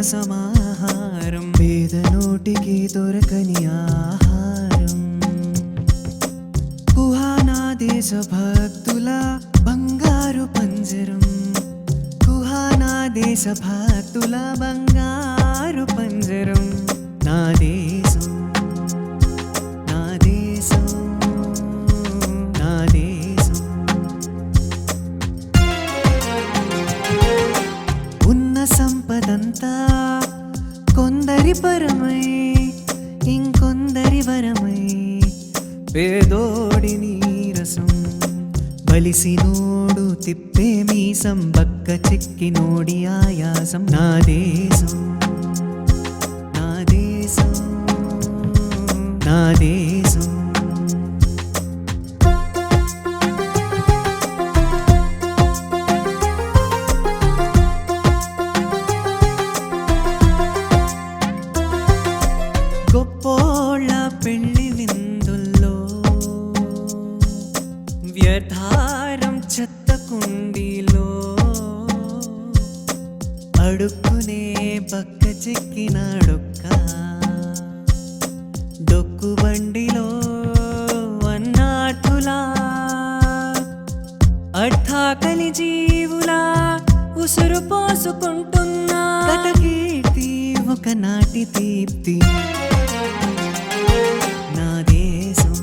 సమాహారం, పేదనోటికి దొరకని ఆహారం. కుహానా దేశ భక్తుల బంగారు పంజరం, కుహానా దేశ భక్తుల బంగారు పంజరం. నా దేశం, నా దేశం, నా దేశం. ఉన్న సంపదంతా కొందరి పరమై ఇంకొందరి వరమై, పేదోడి నీరసం బలిసినోడు తిప్పే మీసం, బక్క చిక్కినోడి ఆయాసం. నా దేశం, నా దేశం, నా దేశం. గొప్పోళ్ళ పెళ్లి విందుల్లో వ్యర్థారం చెత్త కుండీలో, అడుక్కునే బక్క చెక్కినాడొక్క డొక్కు బండిలో అన్నాఠులా, అర్థాకలి జీవులా ఉసురు పోసుకుంటున్నా. గత కీర్తి ఒకనాటి దీప్తి. నా దేశం,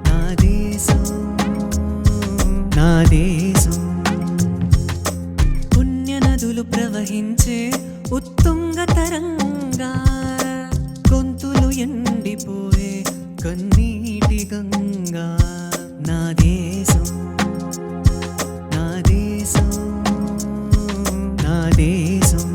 నా దేశం, నా దేశం. పుణ్య నదులు ప్రవహించే ఉత్తుంగ తరంగా, గొంతులు ఎండిపోయే కన్నీటి గంగా. నా దేశం, నా దేశం, నా దేశం.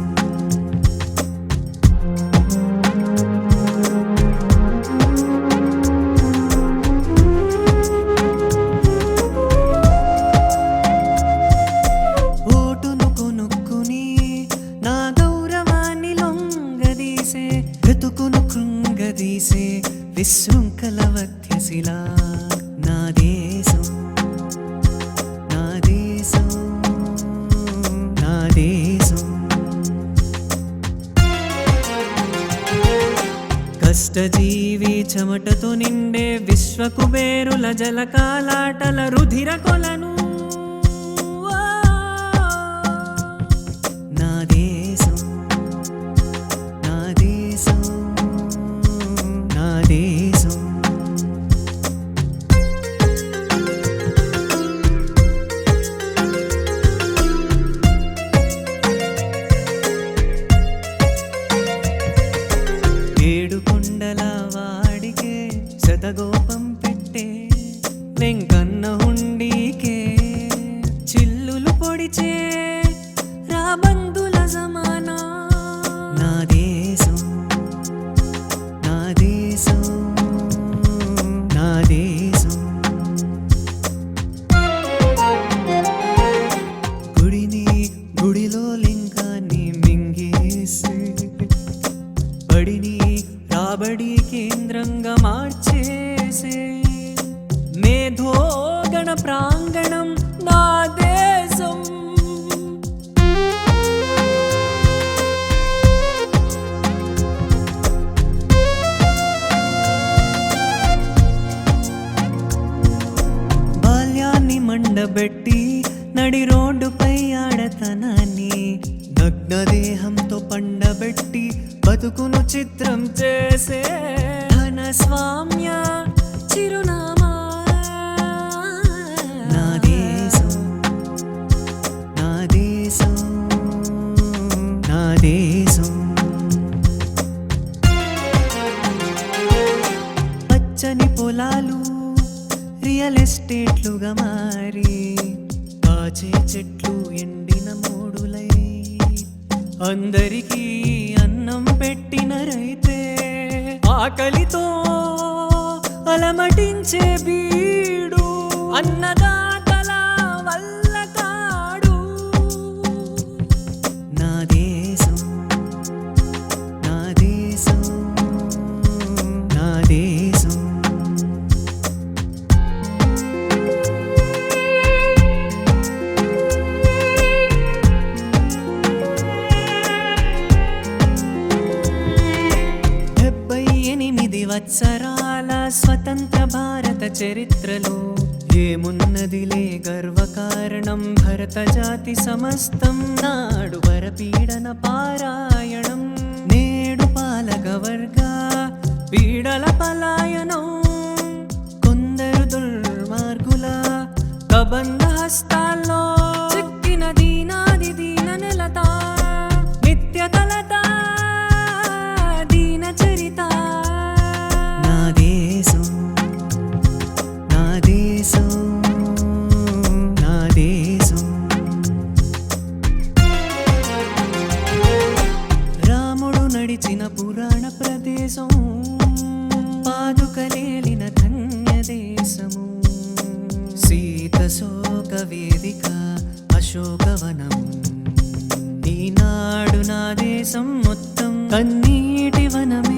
ఓటును కొనుక్కుని నా గౌరవాన్ని లొంగదీసే, బ్రతుకును కృంగదీసే విశృంఖల వధ్యశిలా. నా దేశం, నా దేశం, నా దేశం. కష్టజీవి చెమటతో నిండే విశ్వకుబేరుల జలకాలాటల రుధిర కొలను. నా దేశం, నా దేశం, నా దేశం. ఏడు కొండల వాడికే శతగోపం పెట్టే వెంకన్న హుండీకే, చిల్లులు పొడిచే రాబందుల జమానా. నా దేశం, నా దేశం, నా దేశం. గుడిని గుడిలో లింగాన్ని మింగేసి, బడిని రాబడి కేంద్రంగా మార్చేసే మేధోగణ ప్రాంగణం. నా దేశం. బాల్యాన్ని మండబెట్టి నడి రోడ్డుపై ఆడతనాన్ని, నగ్న దేహంతో పండబెట్టి బతుకును చిత్రం చేసే ధన స్వామ్య చిరునామా. నా దేశం, నా దేశం, నా దేశం. పచ్చని పొలాలు రియల్ ఎస్టేట్లుగా మారి, కాచే చెట్లు ఎండిన మూడులై, అందరికీ అన్నం పెట్టిన రైతే ఆకలితో అలమటించే బీడు అన్నదాతల వల్ల కాడు. నా దేశం, నా దేశం, నా దేశం. స్వతంత్ర భారత చరిత్రలో ఏమున్నదిలే గర్వకారణం భరత జాతి సమస్తం నాడు వరపీడన పారాయణం నేడు పాలక వర్గ పీడల పలాయనం కొందరు దుర్మార్గుల కబంధ హస్తాల్లో చిక్కిన దీనాది దీన నెలత నిత్య కలత దీన చరిత నా దేశం నా దేశం నా దేశం రాముడు నడిచిన పురాణ ప్రదేశం పాదుకలేలిన ధన్య దేశము సీత శోక వేదిక అశోకవనం ఈనాడు నా దేశం మొత్తం కన్నీటి వనమే